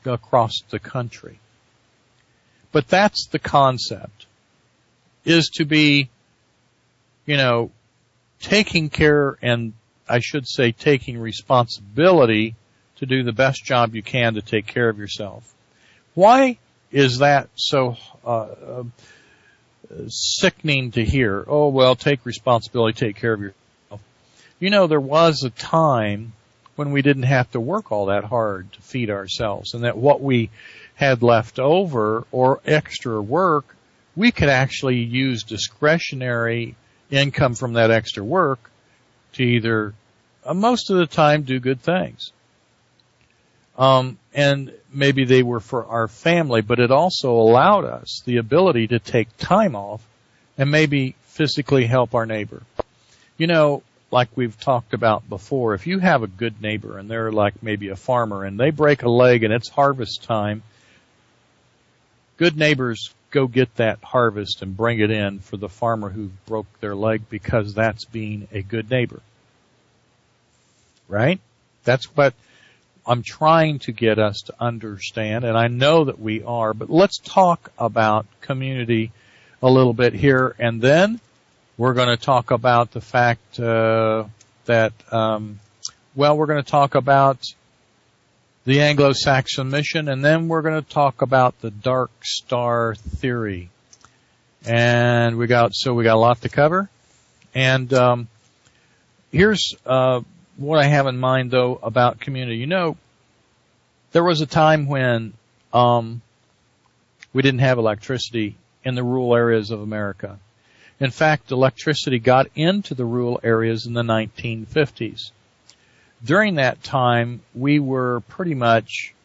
across the country. But that's the concept, is to be, taking care, and I should say taking responsibility to do the best job you can to take care of yourself. Why is that so sickening to hear? Oh, well, take responsibility, take care of yourself. There was a time when we didn't have to work all that hard to feed ourselves, and that what we had left over or extra work, we could actually use discretionary income from that extra work to either, most of the time, do good things. And maybe they were for our family, but it also allowed us the ability to take time off and maybe physically help our neighbor. Like we've talked about before, if you have a good neighbor and they're like maybe a farmer and they break a leg and it's harvest time, good neighbors go get that harvest and bring it in for the farmer who broke their leg, because that's being a good neighbor. Right? That's what I'm trying to get us to understand, and I know that we are, but let's talk about community a little bit here, and then we're going to talk about the fact we're going to talk about the Anglo-Saxon mission, and then we're going to talk about the dark star theory. And we got a lot to cover. And here's what I have in mind, though, about community. There was a time when we didn't have electricity in the rural areas of America. In fact, electricity got into the rural areas in the 1950s. During that time, we were pretty much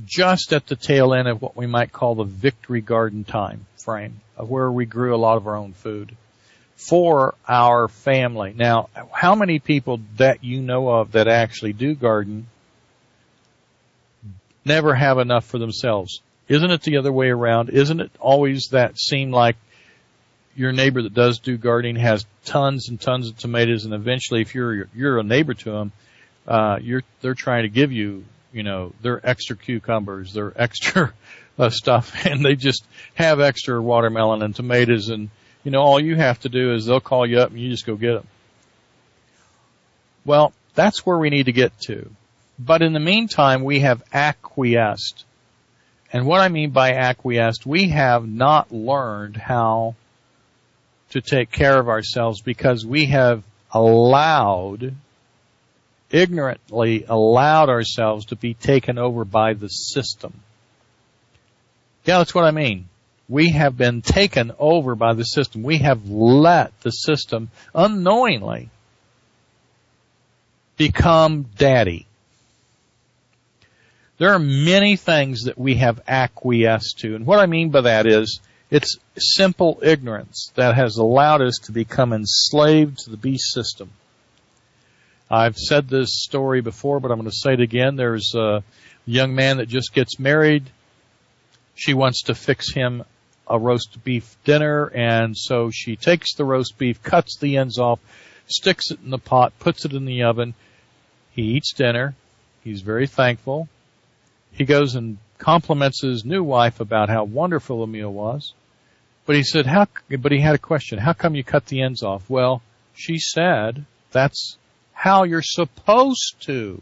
just at the tail end of what we might call the Victory Garden time frame, of where we grew a lot of our own food for our family. Now, how many people that you know of that actually do garden never have enough for themselves? Isn't it the other way around? Isn't it always that seem like your neighbor that does do gardening has tons and tons of tomatoes, and eventually, if you're a neighbor to them, they're trying to give you, their extra cucumbers, their extra stuff, and they just have extra watermelon and tomatoes, and all you have to do is they'll call you up and you just go get them. Well, that's where we need to get to. But in the meantime, we have acquiesced. And what I mean by acquiesced, we have not learned how to take care of ourselves, because we have ignorantly allowed ourselves to be taken over by the system. Yeah, that's what I mean. We have been taken over by the system. We have let the system unknowingly become daddy. There are many things that we have acquiesced to, and what I mean by that is it's simple ignorance that has allowed us to become enslaved to the beast system. I've said this story before, but I'm going to say it again. There's a young man that just gets married. She wants to fix him a roast beef dinner, and so she takes the roast beef, cuts the ends off, sticks it in the pot, puts it in the oven. He eats dinner. He's very thankful. He goes and compliments his new wife about how wonderful the meal was. But he said, but he had a question. How come you cut the ends off? Well, she said, that's how you're supposed to.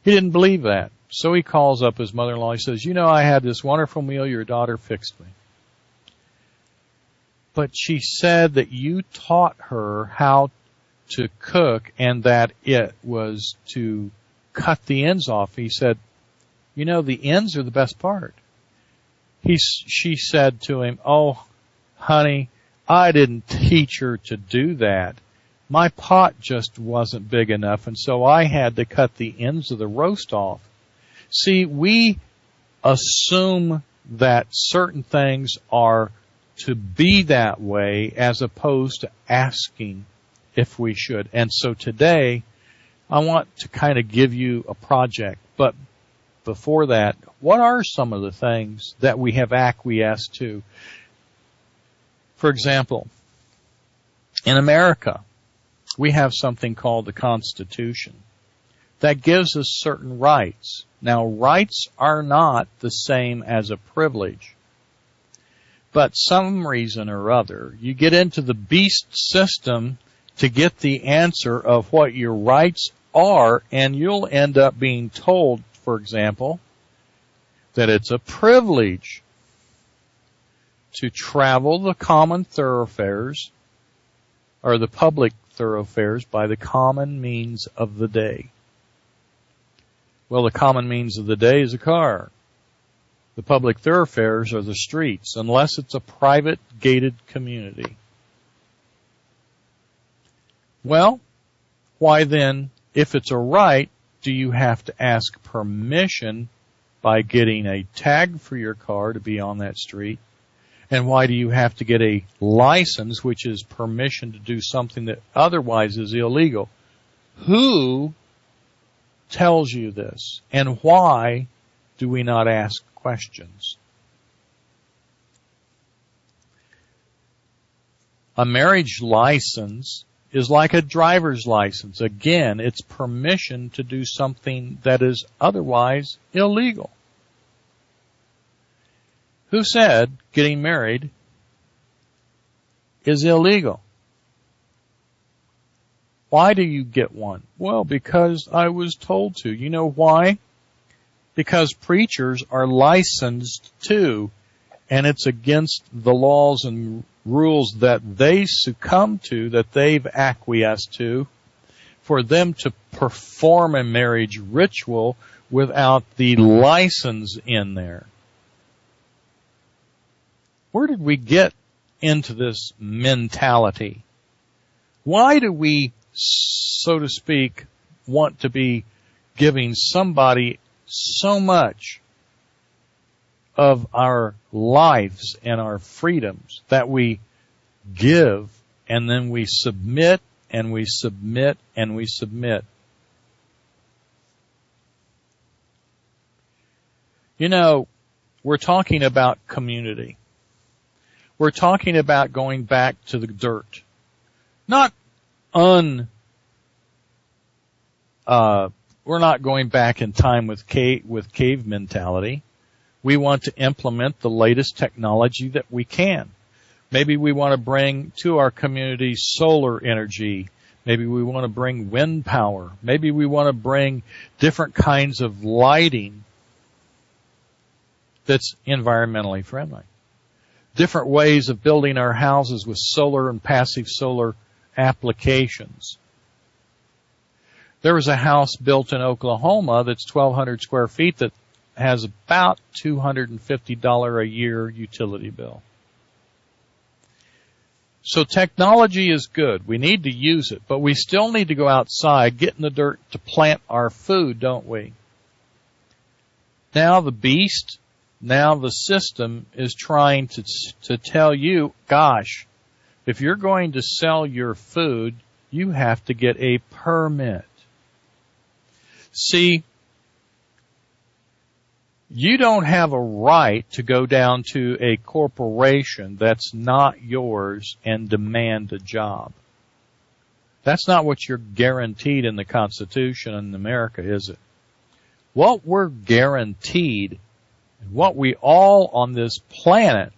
He didn't believe that. So he calls up his mother-in-law. He says, I had this wonderful meal your daughter fixed me. But she said that you taught her how to cook and that it was to cut the ends off. He said, the ends are the best part. She said to him, oh, honey, I didn't teach her to do that. My pot just wasn't big enough, and so I had to cut the ends of the roast off. See, we assume that certain things are to be that way as opposed to asking if we should. And so today, I want to kind of give you a project. But before that, what are some of the things that we have acquiesced to? For example, in America, we have something called the Constitution. that gives us certain rights. Now, rights are not the same as a privilege. But some reason or other, you get into the beast system to get the answer of what your rights are, and you'll end up being told, for example, that it's a privilege to travel the common thoroughfares or the public thoroughfares by the common means of the day. Well, the common means of the day is a car. The public thoroughfares are the streets, unless it's a private gated community. Well, why then, if it's a right, do you have to ask permission by getting a tag for your car to be on that street? And why do you have to get a license, which is permission to do something that otherwise is illegal? Who tells you this? And why do we not ask questions? A marriage license is like a driver's license. Again, it's permission to do something that is otherwise illegal. Who said getting married is illegal? Why do you get one? Well, because I was told to. You know why? Because preachers are licensed too, and it's against the laws and rules that they succumb to, that they've acquiesced to, for them to perform a marriage ritual without the license in there. Where did we get into this mentality? Why do we, so to speak, want to be giving somebody so much of our lives and our freedoms that we give, and then we submit and we submit and we submit? You know, we're talking about community. We're talking about going back to the dirt. We're not going back in time with cave mentality. We want to implement the latest technology that we can. Maybe we want to bring to our community solar energy. Maybe we want to bring wind power. Maybe we want to bring different kinds of lighting that's environmentally friendly. Different ways of building our houses with solar and passive solar applications. There was a house built in Oklahoma that's 1,200 square feet that has about $250 a year utility bill. So technology is good. We need to use it, but we still need to go outside, get in the dirt to plant our food, don't we? Now the beast, now the system is trying to tell you, gosh, if you're going to sell your food, you have to get a permit. See, you don't have a right to go down to a corporation that's not yours and demand a job. That's not what you're guaranteed in the Constitution in America, is it? What we're guaranteed, and what we all on this planet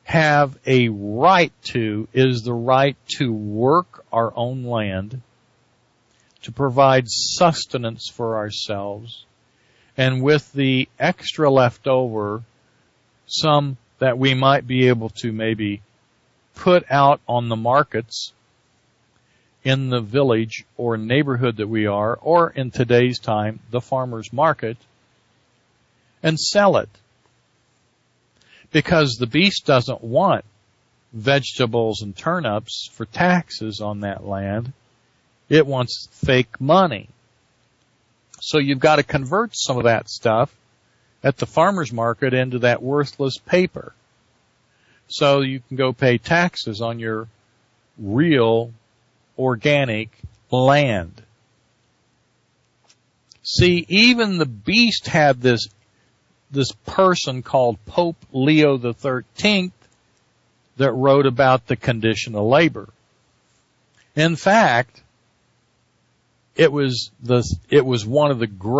have a right to, is the right to work our own land, to provide sustenance for ourselves, and with the extra left over, some that we might be able to maybe put out on the markets in the village or neighborhood that we are, or in today's time, the farmer's market, and sell it. Because the beast doesn't want vegetables and turnips for taxes on that land. It wants fake money. So you've got to convert some of that stuff at the farmer's market into that worthless paper. So you can go pay taxes on your real organic land. See, even the beast had this person called Pope Leo XIII that wrote about the condition of labor. In fact, it was one of the great